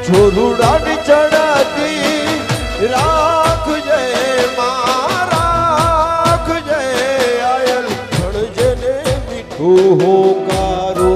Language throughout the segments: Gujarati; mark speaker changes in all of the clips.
Speaker 1: છોરુડાની ચડાતી રાખજે માં રાખજે આયલ ભણજે ને મીઠું હોકારો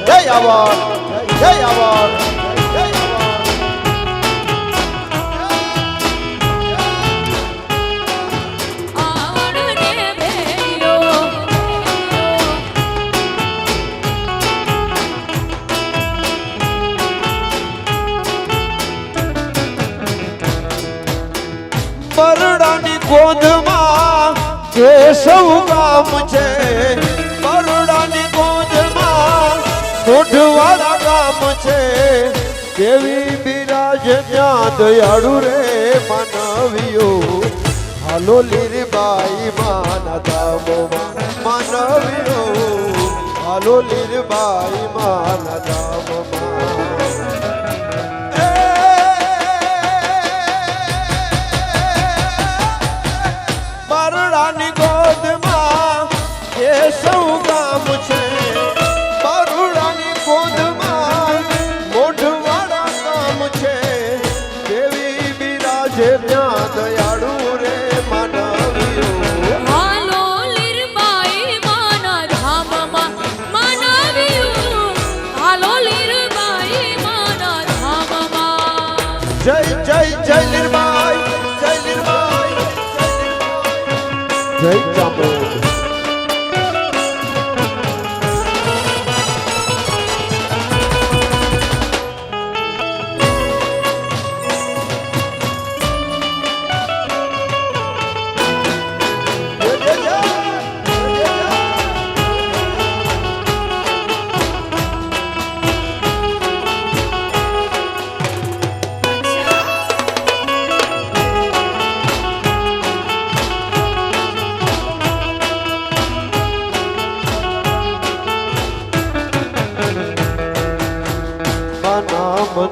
Speaker 1: જય આવડ જય આવડ જય બરડાની ગોદમાં કેશવ ગામ છે બરડાની ગોદમાં કોઠવાડા ગામ છે કેવી બિરાજ ત્યાં દયાળુ રે માનવીઓ હાલો લીરબાઈ માના ધામમાં માનવીઓ હાલો લીરબાઈ માના ધામમાં બરડાની ગોદમાં કેશવ ગામ છે બરડાની ગોદમાં મોઢવાડા ગામ છે દેવી બિરાજે ત્યાં દયાળુ રે માનવીઓ
Speaker 2: હાલો લીરબાઈ માના ધામમાં માનવીઓ હાલો લીરબાઈ માના ધામમાં
Speaker 1: જય જય જય લીરબાઈ જય લીરબાઈ જય ચામુંડ જય જય જય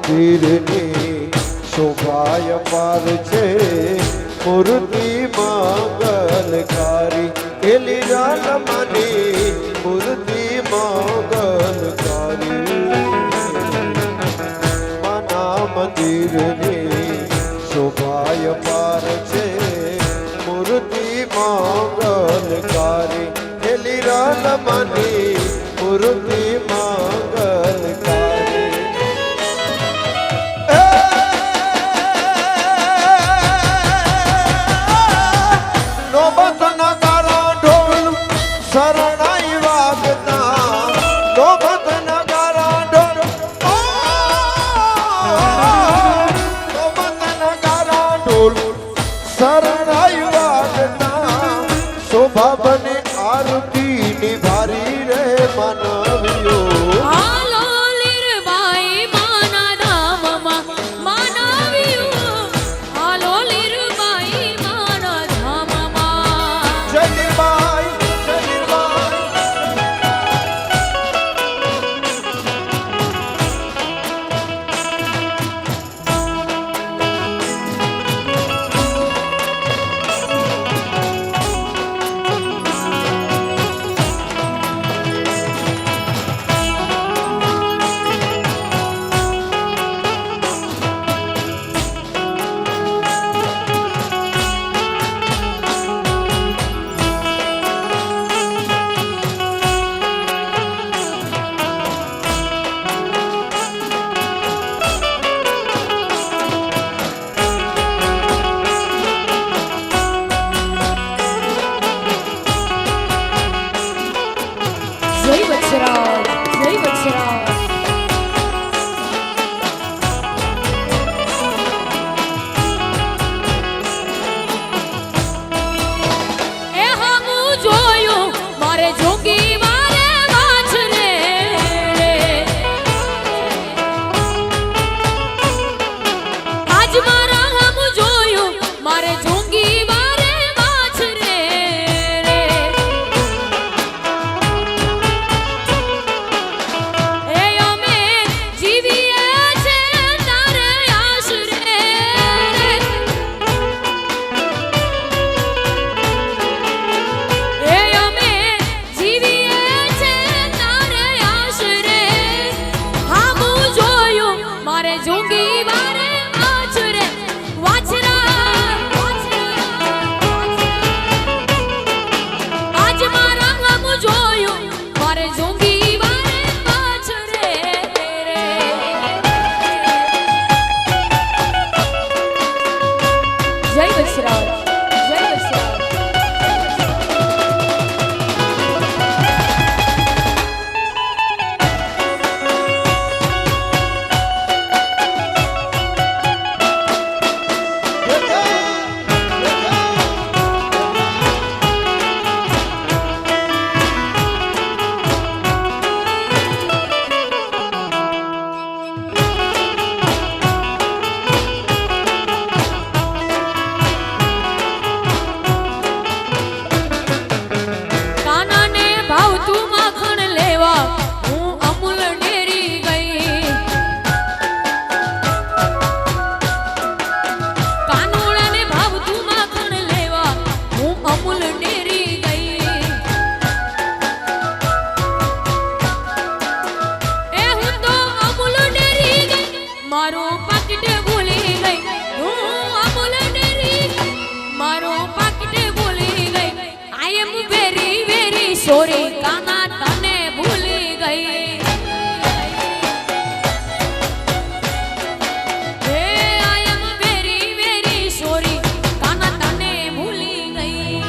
Speaker 1: મંદિરની શોભાય પાર છે મૂર્તિ મંગલકારી એ લીલાલમાની મૂર્તિ મંગલકારી માના મંદિરની શોભાય પાર છે મૂર્તિ મંગલકારી એ લીલાલમાની મૂર્તિ મંગલકારી શરણાઈ વાગતા નોબત નગારા ઢોલ નોબત નગારા ઢોલ શરણાઈ વાગતા શોભા બને આરતી નિભારી રે માનવીઓ
Speaker 2: હાલો લીરબાઈ માના ધામમાં માનવીઓ હાલો લીરબાઈ માના ધામમાં
Speaker 1: જય લીરબાઈ જય લીરબાઈ
Speaker 2: જય વત્સરાજ જય વત્સરાજ એ હમું જોયું મારે જોગી મારે વાંચને આજ મારા હમું જોયું મારે જોગી મારે વાંચને એ અમે જીવીએ છે તારે આશરે એ અમે જીવીએ છે તારે આશરે હામું જોયું મારે જોગી મારે આશરે વાછરા આજ મારા હામું જોયું મારે જોગી મારે વાછરે જય વત્સરાજ જય વત્સરાજ કાનાને ભાવતું માખણ લેવા હું અમૂલ ડેરી ગઈ કાનુડાને ભાવતું માખણ લેવા હું અમૂલ ડેરી ગઈ એ હું તો અમૂલ ડેરી ગઈ મારું પાકીટ ભૂલી ગઈ હું અમૂલ ડેરી મારું પાકીટ ભૂલી ગઈ I am very very sorry Kana તને ભૂલી ગઈ હે આઈ am very very sorry Kana તને ભૂલી ગઈ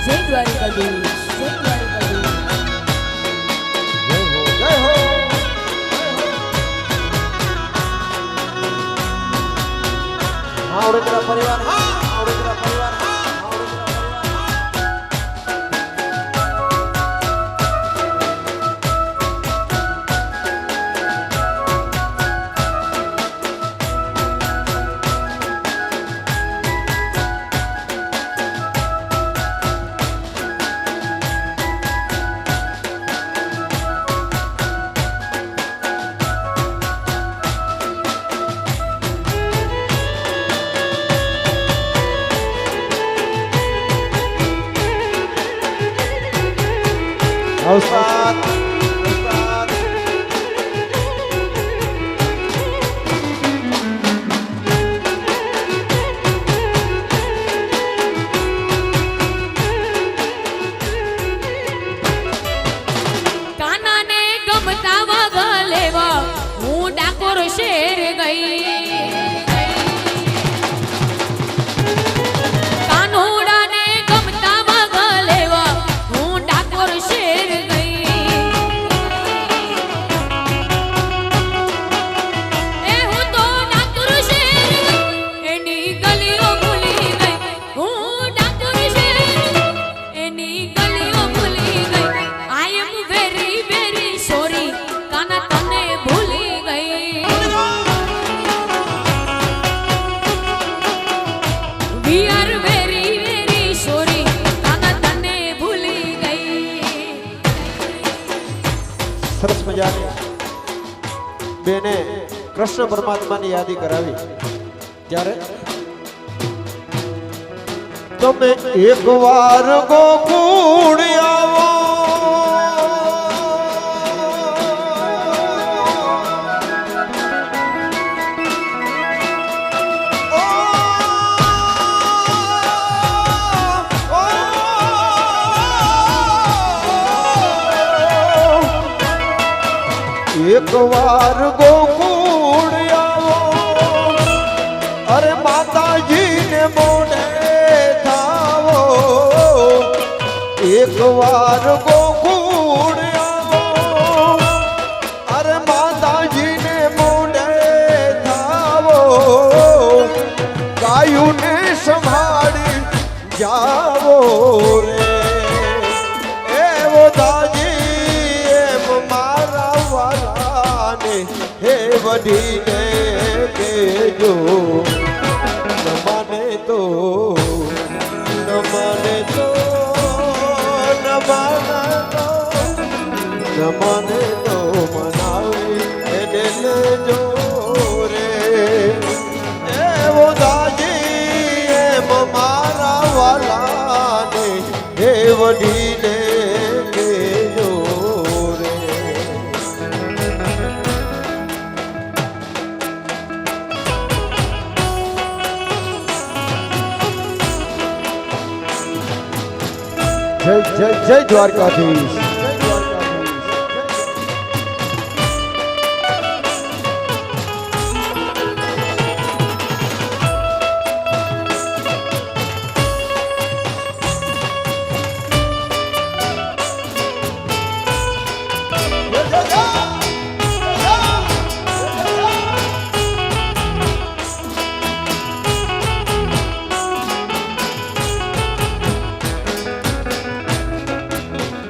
Speaker 2: જય દ્વારકાધીશ જય દ્વારકાધીશ
Speaker 1: જય હો આવડેતરા પરિવાર આવડેતરા પરિવાર પ્રસાદ પ્રસાદ
Speaker 2: કાનાને ગમતા વગા લેવા હું ડાકોર શેર ગઈ કાનોડાને ગમતા વગા લેવા હું ડાકોર શેર ગઈ એ હું તો ડાકોર શેર ગઈ એની ગલીઓ ભૂલી ગઈ હું ડાકોર શેર એની ગલીઓ ભૂલી ગઈ I am very very sorry Kana તને ભૂલી ગઈ we are very very sorry Kana તને ભૂલી ગઈ
Speaker 1: સરસ મજાની બેને કૃષ્ણ પરમાત્માની યાદી કરાવી ત્યારે તમે એકવાર ગોકુળ આવો એકવાર ગોકુળ આવો અરે માતાજીને મોઢે થાવો એકવાર ગોકુળ આવો અરે માતાજીને મોઢે થાવો ગાયુંને સંભાળી જાવો રે એવો દાજી એમ મારા વાલાને હે વડીને કેજો ન માને તો ન માને તો ન માને તો ન માને તો મનાવી એને લેજો રે એવો દાજી એમ મારા વાલાને હે વડીને કેજો રે જય જય જય દ્વારકાધીશ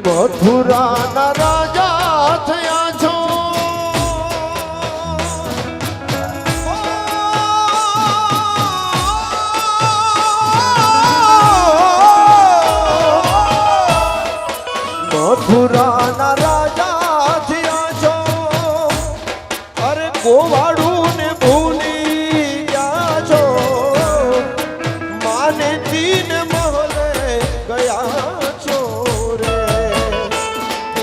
Speaker 1: મથુરાના રાજા થયા છો મથુરાના રાજા થયા છો અરે ગોવાળું ને ભૂલી ગયા છો માને તીન મહલે ગયા છો રે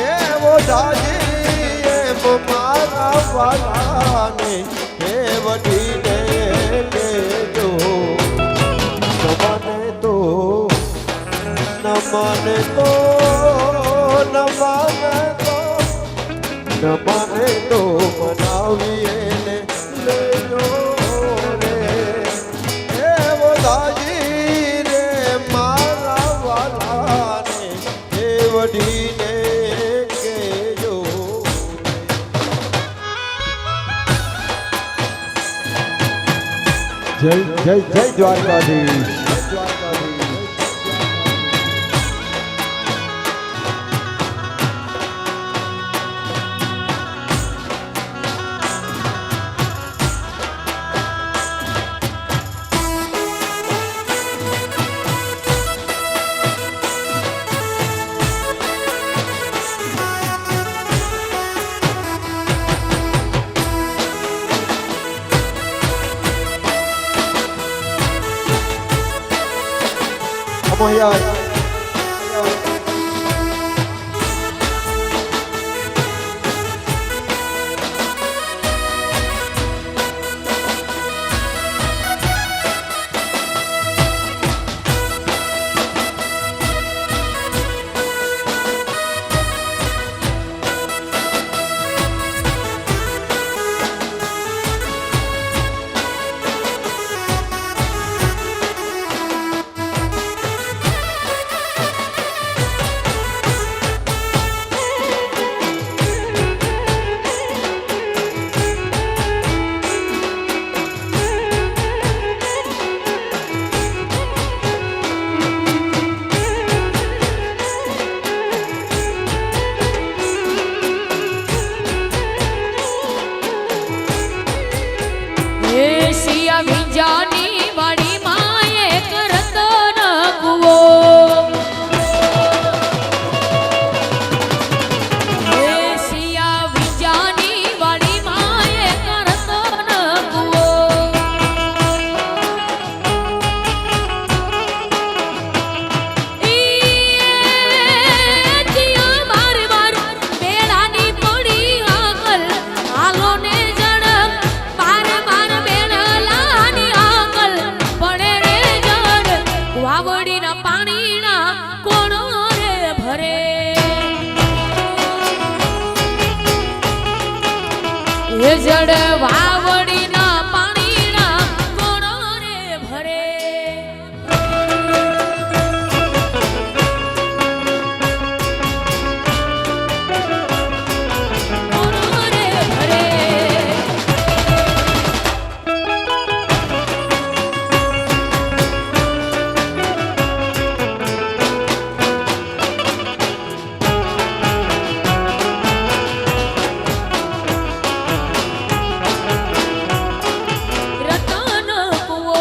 Speaker 1: એવો દાજી એમ મારા વાલાને હે વડીને કેજો ન માને તો ન માને તો ન માને તો ન માને તો મનાવી એને લેજો રે એવો દાજી રે મારા વાલાને હે વડીને કેજો જય જય જય દ્વારકાધીશ મોહિયાર
Speaker 2: ભરે મોરો રે ભરે રતન કુવો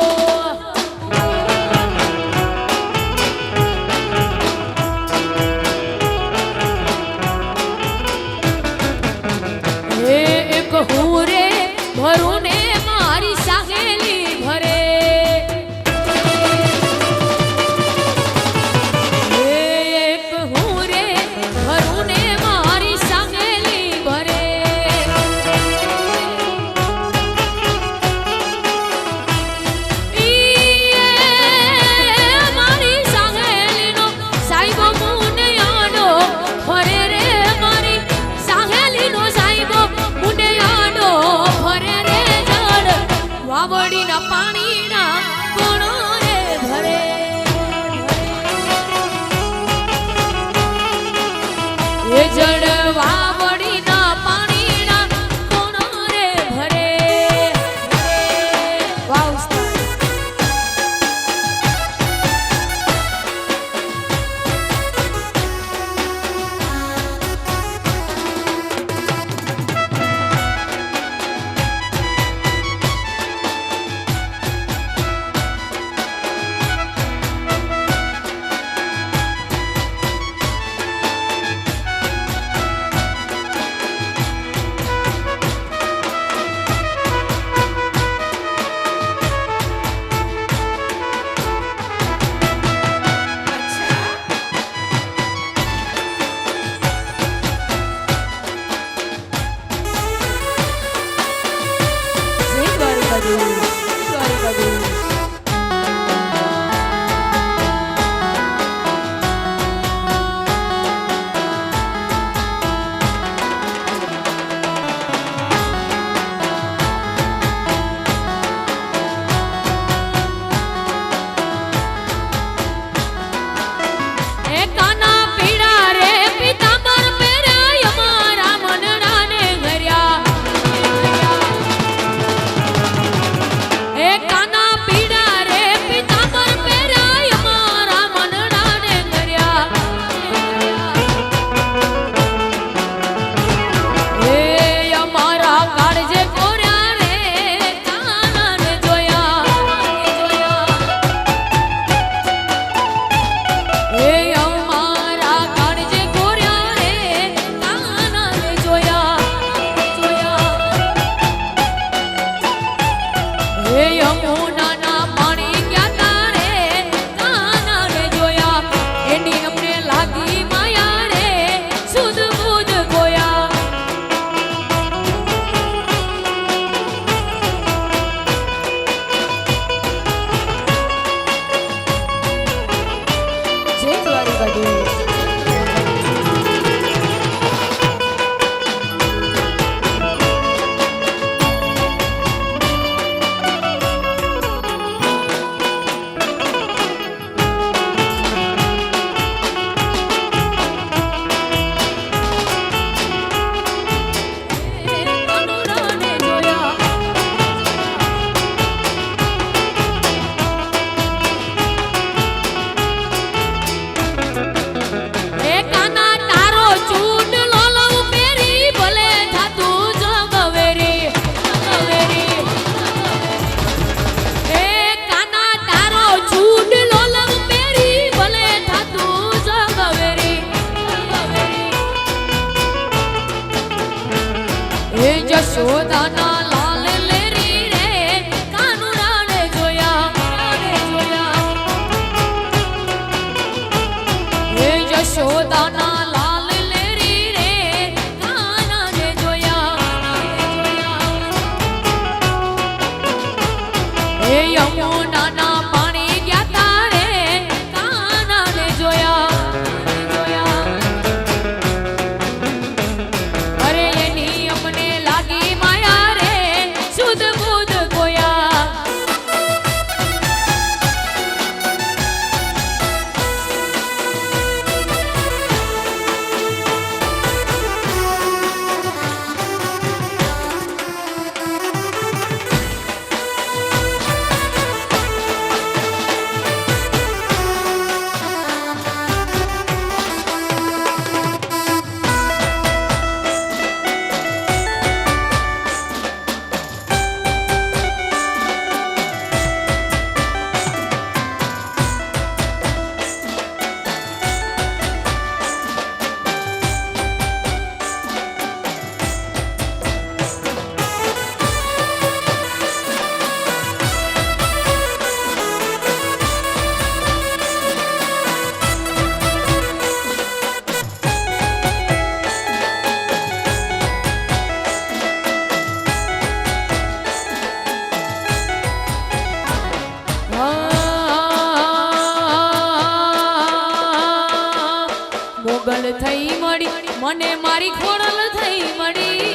Speaker 2: થઈ મળી મને મારી ખોડલ થઈ મળી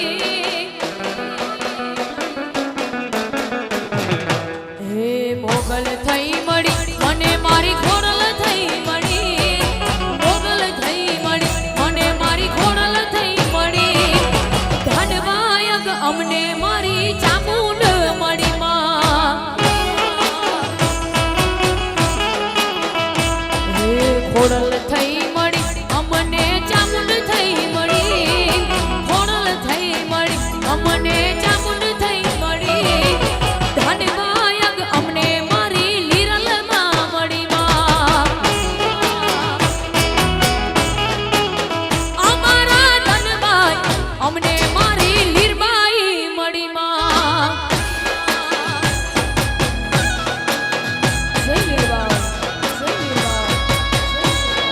Speaker 2: હે મોગલ થઈ મળી મને મારી ખોડલ થઈ મળી મોગલ થઈ મળી મને મારી ખોડલ થઈ મળી ધનવાયક અમને મારી ચામુંડ મળી માં હે ખોડલ થઈ મળી અમને ચામુંડ થઈ મળી ખોડલ થઈ મળી અમને ચામુંડ થઈ મળી ધનવાયક અમને મારી લીરલ માં મળી માં અમારા ધનવાય અમને મારી લીરબાઈ મળી માં જય લીરબાઈ જય લીરબાઈ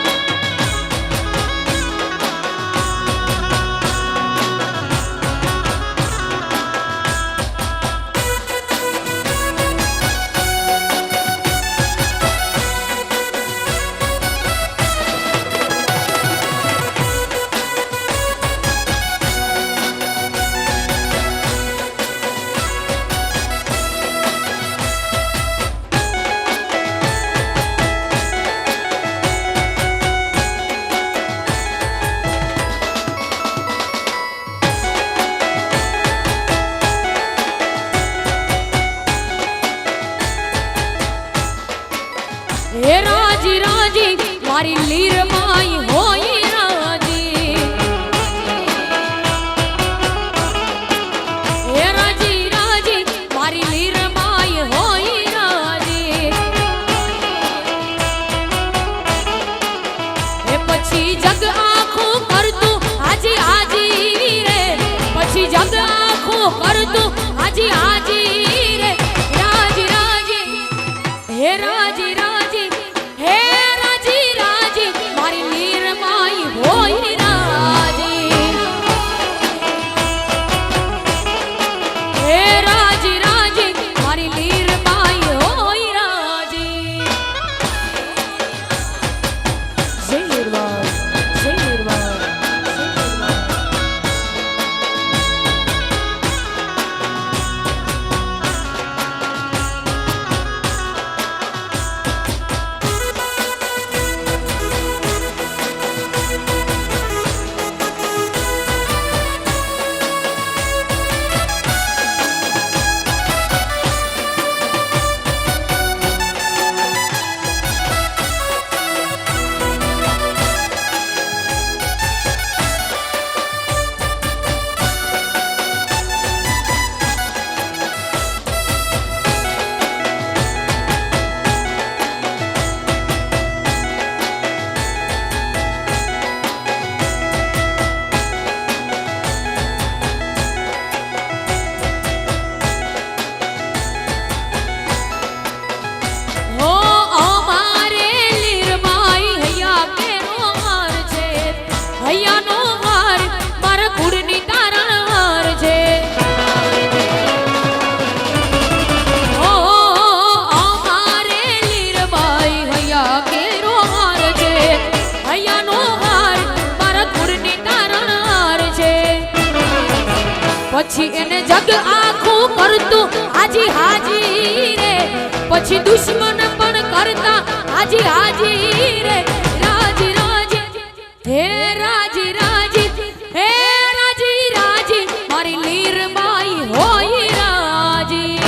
Speaker 2: હે રાજી રાજી મારી લીર માઈ હોય રાજી હે રાજી રાજી મારી લીર માઈ હોય રાજી હે પછી જગ આખું કરતું હાજી હાજી રે પછી જગ આખું કરતું હાજી હાજી રે રાજી રાજી હે રાજી રાજી હે રાજી રાજી મારી લીર માઈ હોય રાજી હે રાજી રાજી મારી લીર માઈ હોય રાજી જય લીરબાઈ જય લીરબાઈ જય લીરબાઈ હો અમારે લીરબાઈ હૈયા કેનો હાર છે હૈયાનો હાર મારા કુળની તારણ હાર છે હો અમારે લીરબાઈ હૈયા કેનો હાર છે હૈયાનો હાર મારા કુળની તારણ હાર છે પછી એને જગ આખું કરતું હાજી હાજી રે પછી દુશ્મન પણ કરતા હાજી હાજી રે રાજી રાજી હે રાજી રાજી હે રાજી રાજી મારી લીર બાઈ હોય રાજી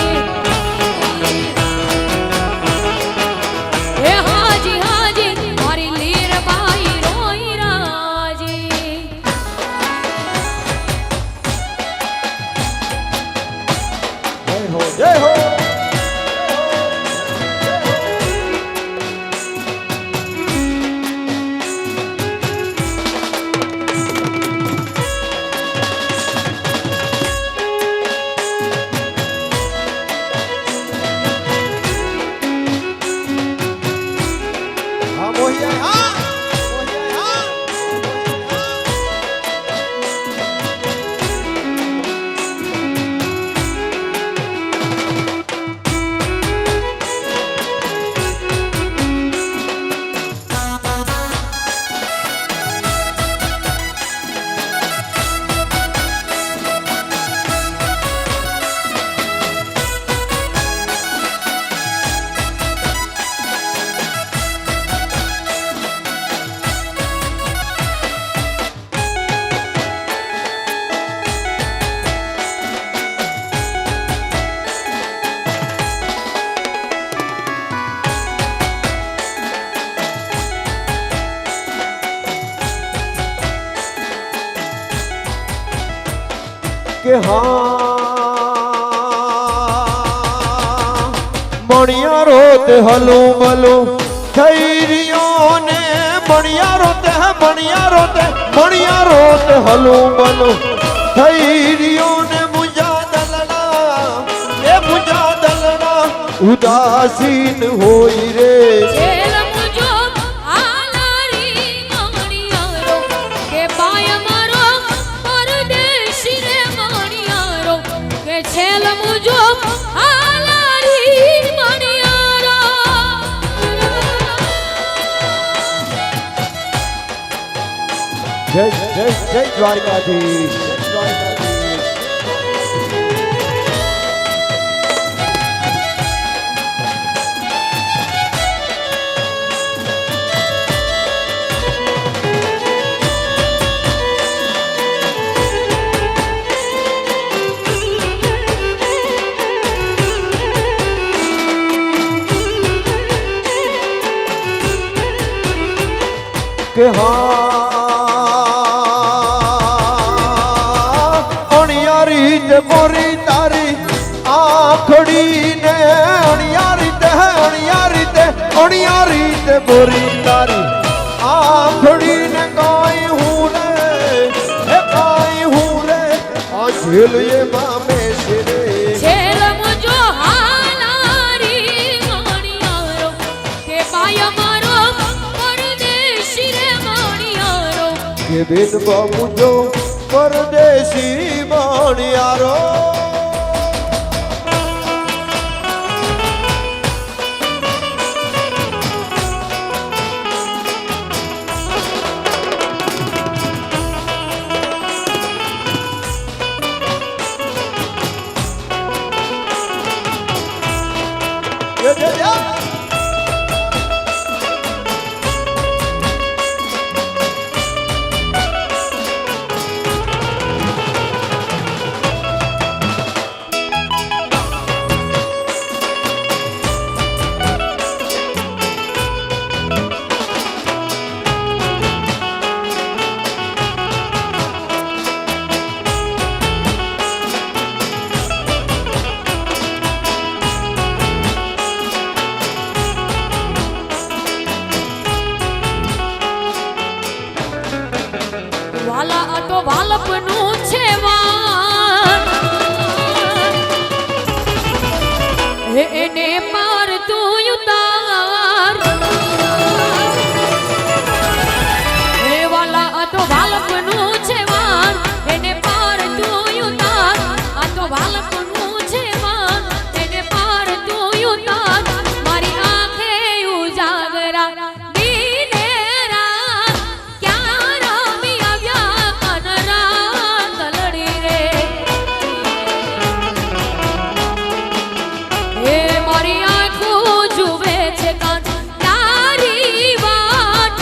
Speaker 2: હે હાજી હાજી મારી લીર બાઈ હોય રાજી
Speaker 1: જય હો હા મોહિયા હા મોહિયા હા કે હા મણિયારો તે હલું બલું થઈ રહ્યો ને મણિયારો તે હલું બલું થઈ રહ્યો ને મુજા દલના ઉદાસીન હોય રે
Speaker 2: છેલ મુજો હાલારી મણિયારો કે બાય મારો પરદેશી રે મણિયારો કે છેલ મુજો હાલારી મણિયારો
Speaker 1: જય જય જય દ્વારકાધીશ જય દ્વારકાધીશ કે હા અણિયારી તે બોરી તારી આખડી ને અણિયારી તે બોરી તારી આખડી ને કાઈ હું રે આ જેલ એમાં બેસે રે
Speaker 2: છેલ મુજો હાલારી મણિયારો કે બાય મારો પરદેશી રે મણિયારો
Speaker 1: કે બેન બાબુ જો પરદેશી મણિયારો
Speaker 2: વાલા આ તો વાલપનું છે વાન હે એને પાર તું ઉતાર હે વાલા આ તો વાલપનું છે વાન એને પાર તું ઉતાર આ તો વાલપનું છે વાન એને પાર તું ઉતાર મારી આંખે ઉજાગરા દીને રાત ક્યાં રમી આવ્યા કનરા કલડી રે હે મારી આંખો જુએ છે કાન તારી વાત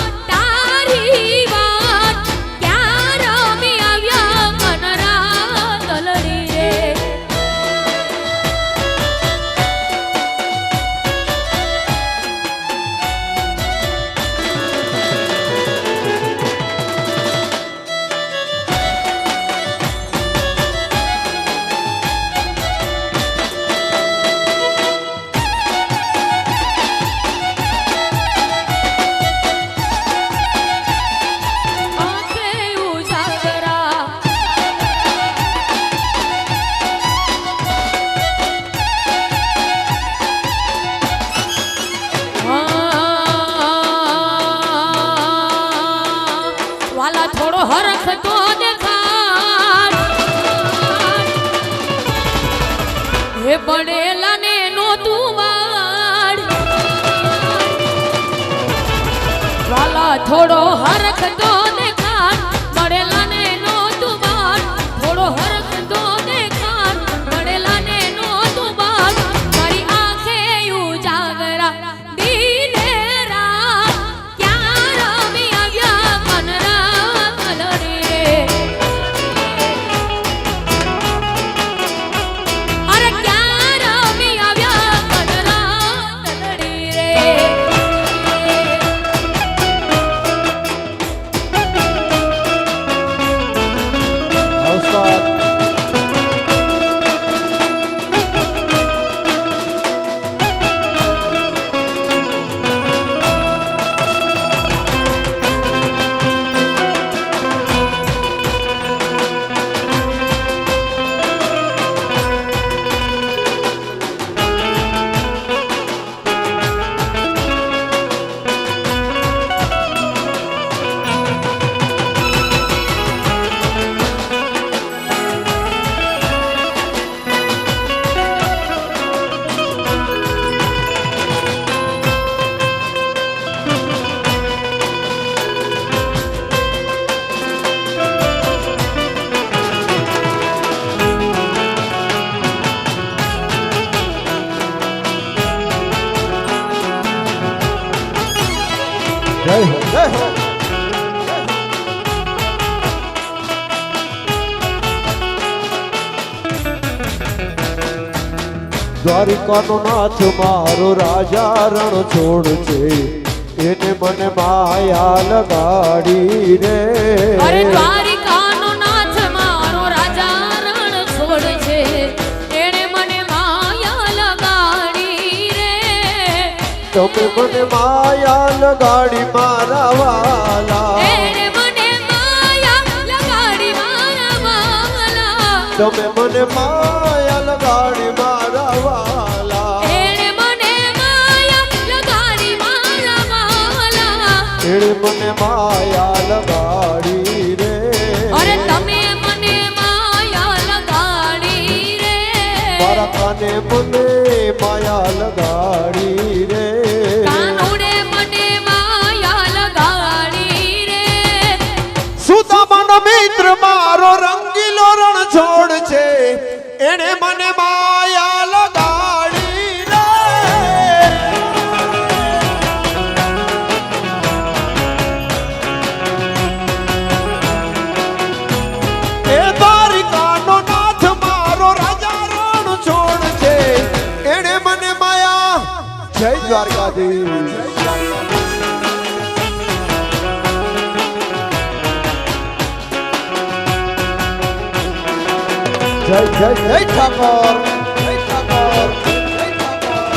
Speaker 2: ક્યાં રમી આવ્યા કનરા કલડી રે આંખે ઉજાગરા વાલા થોડો હરખ તો દેખાડ હે બનેલા ને નોતું વાડ વાલા થોડો હરખ તો દેખાડ બનેલા ને નોતું વાડ થોડો હરખ તો દેખાડ બનેલા ને નોતું વાડ મારી આંખે ઉજાગરા દીને રાત ક્યાં રમી આવ્યા કનરા કલડી રે અરે ક્યાં રમી આવ્યા કનરા કલડી રે
Speaker 1: જય હો જય હો દ્વારિકાનો નાથ મારો રાજા રણ છોડ છે એને મને માયા લગાડી રે
Speaker 2: અરે દ્વારિકાનો નાથ મારો રાજા રણ છોડ છે એણે મને માયા લગાડી રે
Speaker 1: તમે મને માયા લગાડી મારા વાલા
Speaker 2: એણે મને માયા લગાડી મારા વાલા
Speaker 1: તમે મને માયા લગાડી મારા વાલા
Speaker 2: એણે મને માયા લગાડી મારા વાલા
Speaker 1: એણે મને માયા લગાડી રે
Speaker 2: અરે તમે મને માયા લગાડી રે
Speaker 1: મારા કાને મને માયા લગાડી રે
Speaker 2: કાનુડે મને માયા લગાડી રે
Speaker 1: સુદામાનો મિત્ર મારો રંગીલો રણ છોડ છે એને મને માયા લગાડી રે એ દ્વારિકાનો નાથ મારો રાજા રણ છોડ છે એને મને માયા જય દ્વારકાધીશ જય જય જય ઠાકોર જય ઠાકોર જય ઠાકોર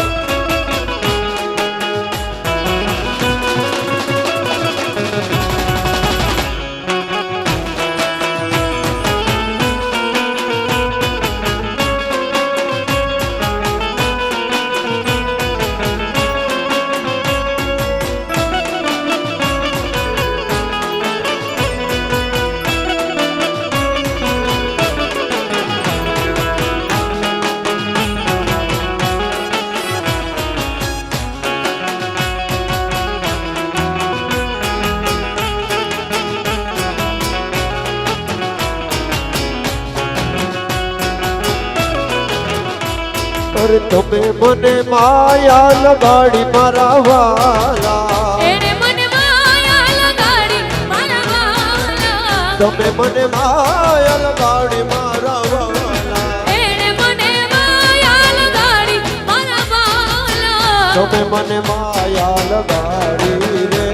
Speaker 1: અરે તમે મને માયા લગાડી મારા વાલા
Speaker 2: એણે મને માયા લગાડી મારા વાલા
Speaker 1: તમે મને માયા લગાડી મારા વાલા
Speaker 2: એણે મને માયા લગાડી મારા વાલા
Speaker 1: તમે મને માયા લગાડી રે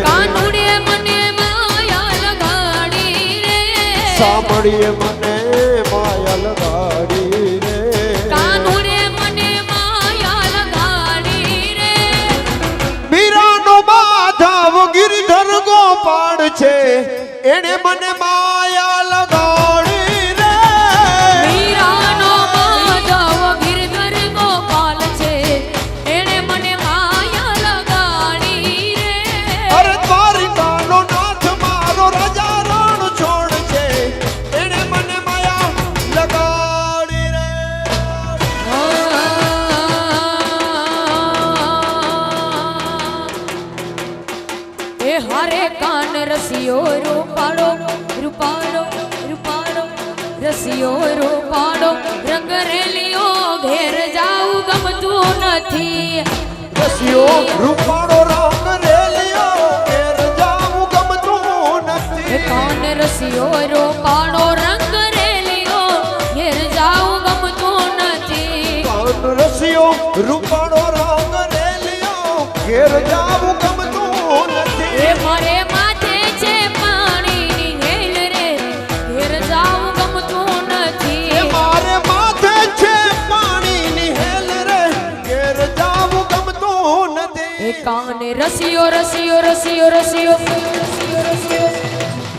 Speaker 2: કાનુડે મને માયા લગાડી રે
Speaker 1: સાંભળીએ મને માયા લગાડી રે
Speaker 2: કાનુડે મને માયા લગાડી રે
Speaker 1: મીરાનો માધવ ગિરધર ગોપાળ છે એને મને માયા લગાડી રે
Speaker 2: મીરાનો માધવ ગિરધર ગોપાલ છે એણે મને માયા લગાડી રે
Speaker 1: અરે દ્વારિકાનો નાથ મારો રાજા રણ છોડ છે એને મને માયા લગાડી રે
Speaker 2: એ હારે કાન રસિયો રૂપાળો રૂપાળો રૂપાળો રસિયો રૂપાળો રંગ રેલિયો ઘેર જાવું ગમતું નથી
Speaker 1: રસિયો રૂપાળો રંગ રેલિયો ઘેર જાવું ગમતું
Speaker 2: એ
Speaker 1: નથી
Speaker 2: કાન રસિયો રૂપાળો રંગ રેલિયો ઘેર જાવું ગમતું નથી
Speaker 1: કાન રસિયો રૂપાળો રંગ રેલિયો ઘેર જાવું ગમતું નથી
Speaker 2: એ મારે માથે છે પાણીની હેલ રે ઘેર જાવું ગમતું
Speaker 1: એ
Speaker 2: નથી
Speaker 1: મારે માથે છે પાણીની હેલ રે ઘેર જાવું ગમતું નથી
Speaker 2: એ કાને રસિયો રસિયો રસિયો રસિયો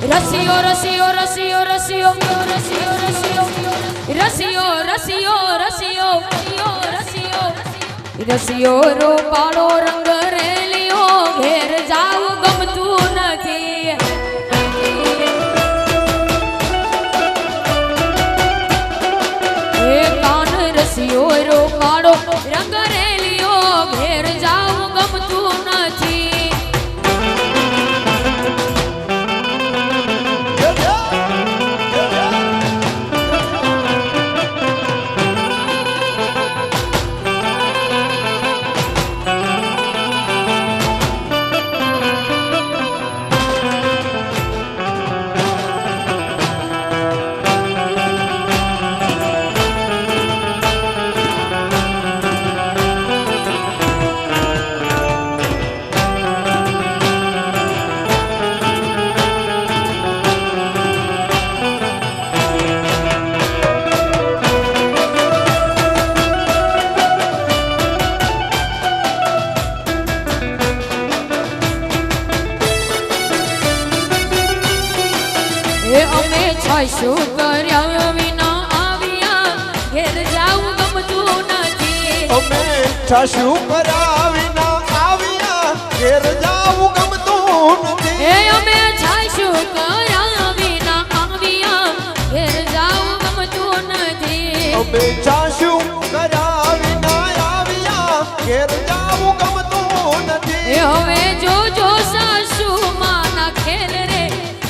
Speaker 2: રસિયો રસિયો રસિયો રસિયો રસિયો રસિયો રસિયો રસિયો રસિયો રસિયો રૂપાળો રંગ રેલિયો ઘેર જાવું ગમતું નથી એ કાન રસિયો રૂપાળો રંગ રેલિયો ઘેર જાવું ગમતું નથી છાશુ કર્યા વિના આવ્યા ઘેર જાવું ગમતું નથી
Speaker 1: અમે છાશું કર્યા વિના આવ્યા ઘેર જાવું ગમતું નથી
Speaker 2: એ અમે છાશુ કર્યા વિના આવ્યા ઘેર જાવું ગમતું નથી
Speaker 1: અમે છાશું કર્યા વિના આવ્યા ઘેર જાવું ગમતું નથી
Speaker 2: એ હવે જોજો સાસુ માના ખેલ રે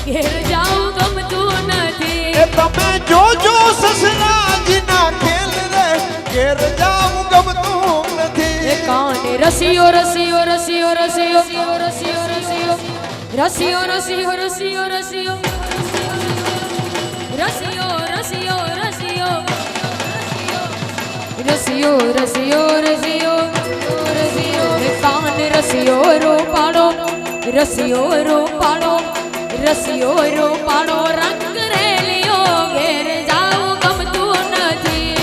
Speaker 2: ઘેર જાવું ગમતું નથી
Speaker 1: એ તમે જોજો સસરાજીના ખેલ રે ઘેર જાવું ગમતું નથી
Speaker 2: કાને રસિયો રસિયો રસિયો રસિયો રસિયો રસિયો રસિયો રસિયો રસિયો રસિયો રસિયો રસિયો રસિયો રસિયો રસિયો રસિયો રસિયો કાન રસિયો રૂપાળો રસિયો રૂપાળો રસિયો રૂપાળો રંગ રેલિયો ઘેર જાવું ગમતું નથી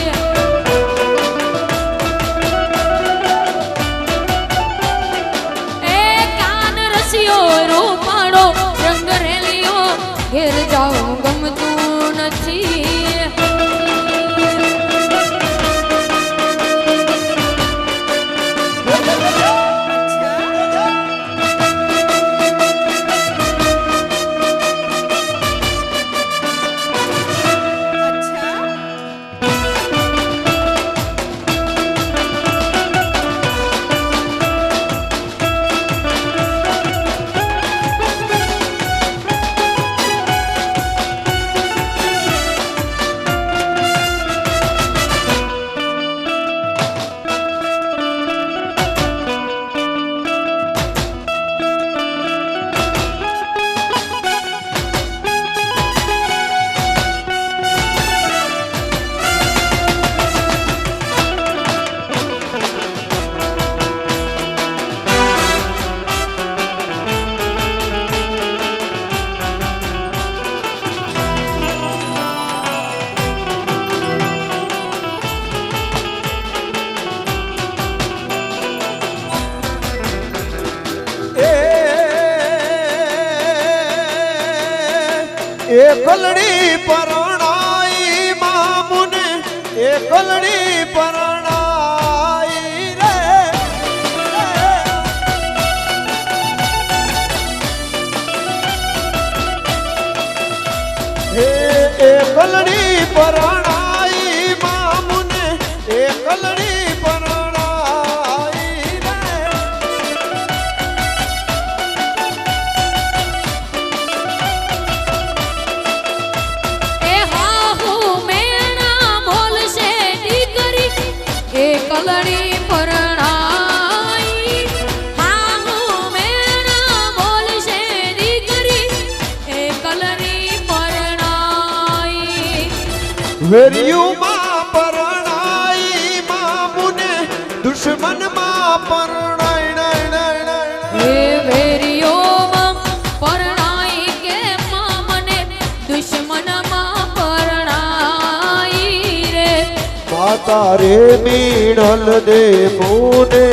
Speaker 2: રૂપાળો રંગ રેલિયો ઘેર જાવું ગમતું નથી
Speaker 1: એકલડી પરણાઈ મામુને એકલડી પરણાઈ રે હે એકલડી પરણાઈ મામુને એકલડી પરણાઈ રે
Speaker 2: કલડી પરણાઈ હાહુ મેરા બોલશે દીકરી એ કલડી પરણાઈ
Speaker 1: વેરિયુમાં પરણાઈ મામુને દુશ્મનમાં પરણાઈ
Speaker 2: એ વેરિયોમાં પરણાઈ કે મને દુશ્મનમાં પરણાઈ રે
Speaker 1: માતા રે મીણલ દે મોને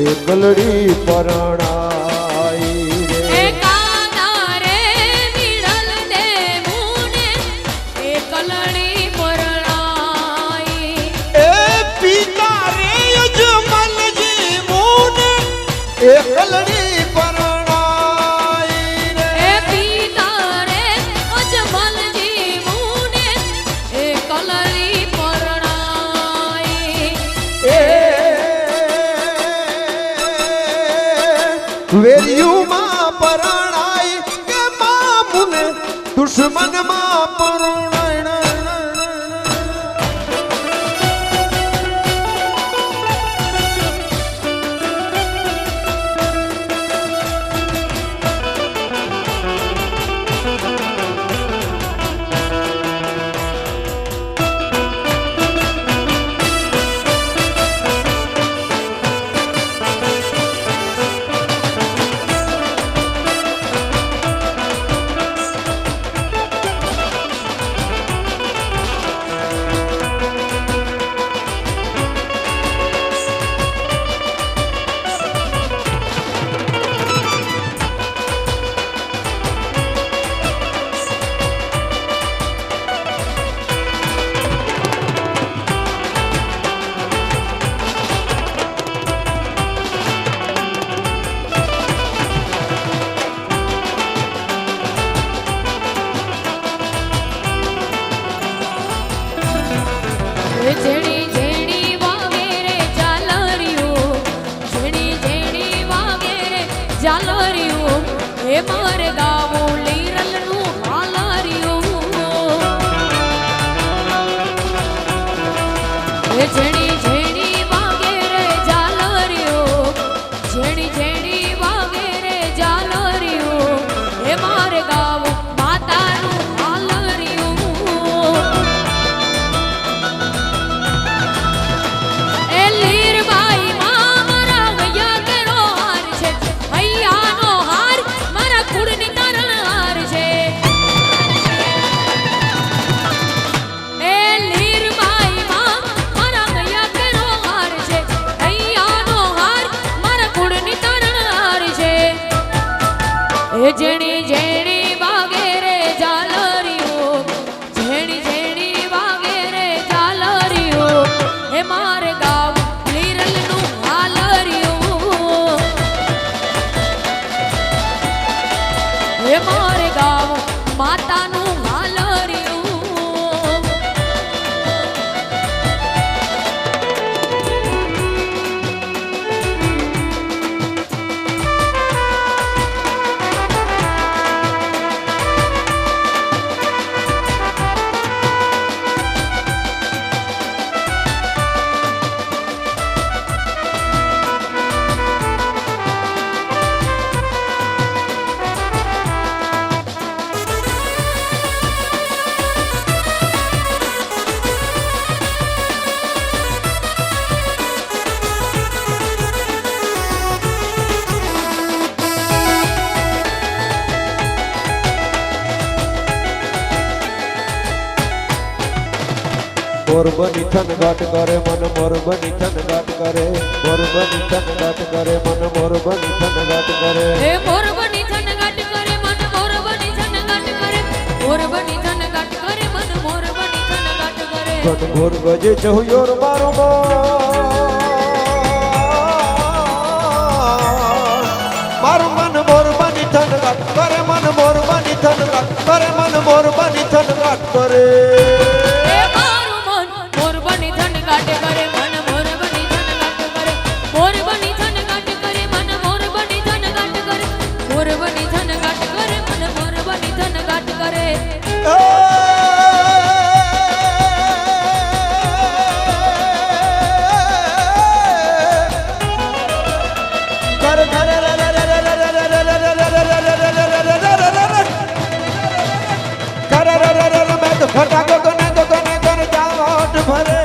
Speaker 1: એકલડી પરણાઈ રે
Speaker 2: એ કાના રે વિરલ દે મુને એ કલડી પરણાઈ
Speaker 1: એ પિતા રે અજમલજી મોને એકલડી પરણાઈ રે
Speaker 2: એ પિતા રે અજમલજી મુને એ કલડી પરણાઈ
Speaker 1: એ વેરિયુમાં પરણાઈ કે મામુને દુશ્મનમાં પરણાઈ
Speaker 2: જાલરિયું એ મારે ગાવું લીરલનું હાલરિયું એ ઝેણી ઝેણી વાગે રે જાલરિયું ઝેણી ઝેણી વાગે રે જાલરિયું એ મારે ગાવું માતાનું હાલરિયું એ લીરબાઈ માં મારા ગયા કેરો હાર છે હૈયાનો હાર મારા કુળની તારણ હાર છે એ લીરબાઈ માં મારા ગયા કેરો હાર છે હૈયાનો હાર મારા કુળની તારણ હાર છે એ જેણી જેણી વાગે રે જાલરિયું જેણી જેણી વાગે રે જાલરિયું એ મારે ગાવ લીરલનું હાલરિયું એ મારે ગાવ માતાનું હાલરિયું
Speaker 1: મોરબની થનગાટ કરે મન મોરબની થનગાટ કરે મોરબની થનગાટ કરે મન મોરબની થનગાટ કરે
Speaker 2: એ મોરબની થનગાટ કરે મન મોરબની થનગાટ કરે મોરબની થનગાટ કરે મન મોરબની થનગાટ કરે
Speaker 1: ઘન ઘોર ગજે ચહુયોર મારો મારું મન મોરબની થનગાટ કરે મન મોરબની થનગાટ કરે મન મોરબની થનગાટ કરે
Speaker 2: એ મારું મન મોરબની થનગાટ કરે મન મોરબની થનગાટ કરે મોરબની થનગાટ કરે મન મોરબની થનગાટ કરે મોરબની થનગાટ કરે મન મોરબની થનગાટ કરે
Speaker 1: ફટાકો કોને કર જાવટ ભરે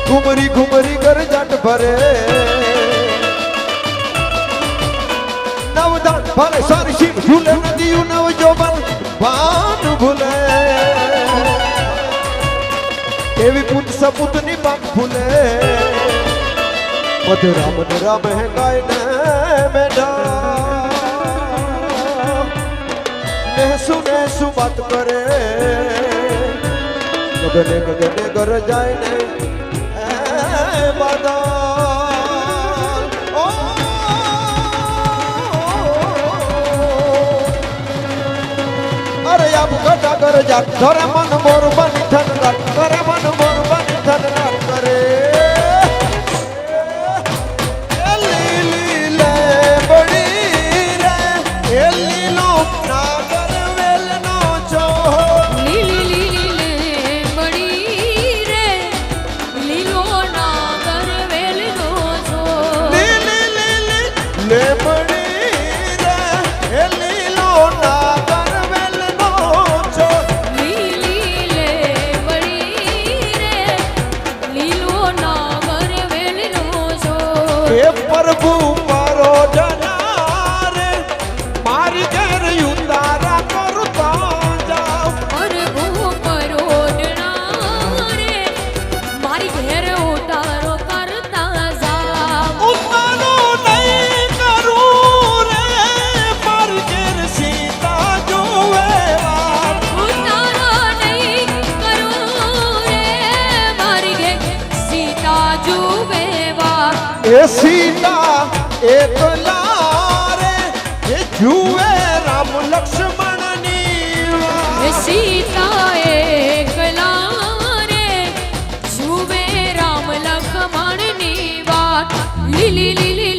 Speaker 1: ઘુમરી ઘુમરી કર જટ ભરે નવદાન ભલે સારી શિવ ઝૂલે નદીયું નવ જોબન ભાન ભૂલે એવી પુત સપુતની પાક ભૂલે મધ રામ ને રામ હે ગાય ને મેઢા સુને સુ બાત કરે ગગને ગગને ગર જાય ને બાદલ ઓ અરે આપ ગટા કર જાત ધરે મન મોર બની થનગાટ કરે મન મોર બની થનગાટ કરે લીલી લે બડી રે એ લીલો ના પ્રભુ મારો જનારે મારી ઘેર ઉતારા કરતા જાઓ
Speaker 2: પ્રભુ મારો જનારે મારી ઘેર ઉતારો કરતા જાઓ
Speaker 1: ઉતારો નહીં કરું રે મારી ઘેર સીતા જોવે
Speaker 2: ઉતારો નહીં કરું રે મારી ઘેર સીતા જોવે
Speaker 1: એ સીતા એકલા રે એ જુએ રામ લક્ષ્મણની
Speaker 2: સીતા એકલા રે જુએ રામ લક્ષ્મણની વાત લીલી લીલી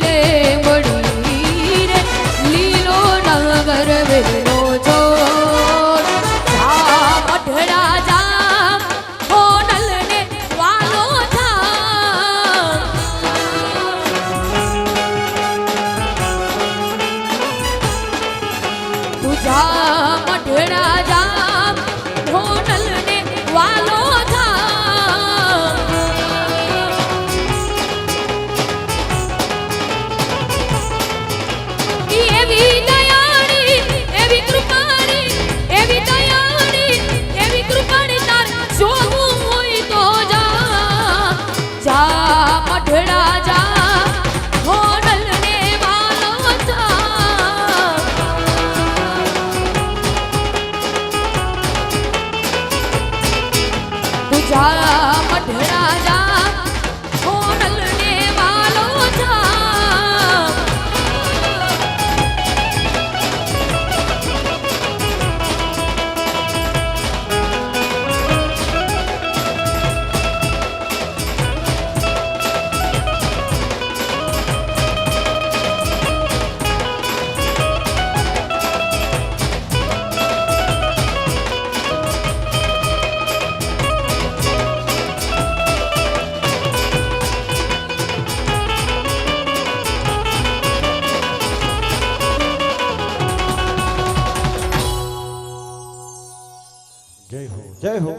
Speaker 1: જય હો જય હો.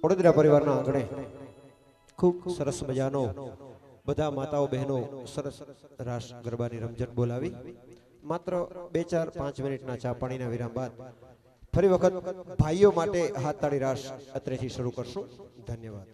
Speaker 1: વડોદરા પરિવારના આંગણે ખૂબ સરસ મજાનો બધા માતાઓ બહેનો સરસ રાસ ગરબાની રમઝટ બોલાવી. માત્ર 2-4-5 મિનિટના ચા પાણીના વિરામ બાદ ફરી વખત ભાઈઓ માટે હાથ તાળી રાસ અત્રેથી શરૂ કરશું. ધન્યવાદ.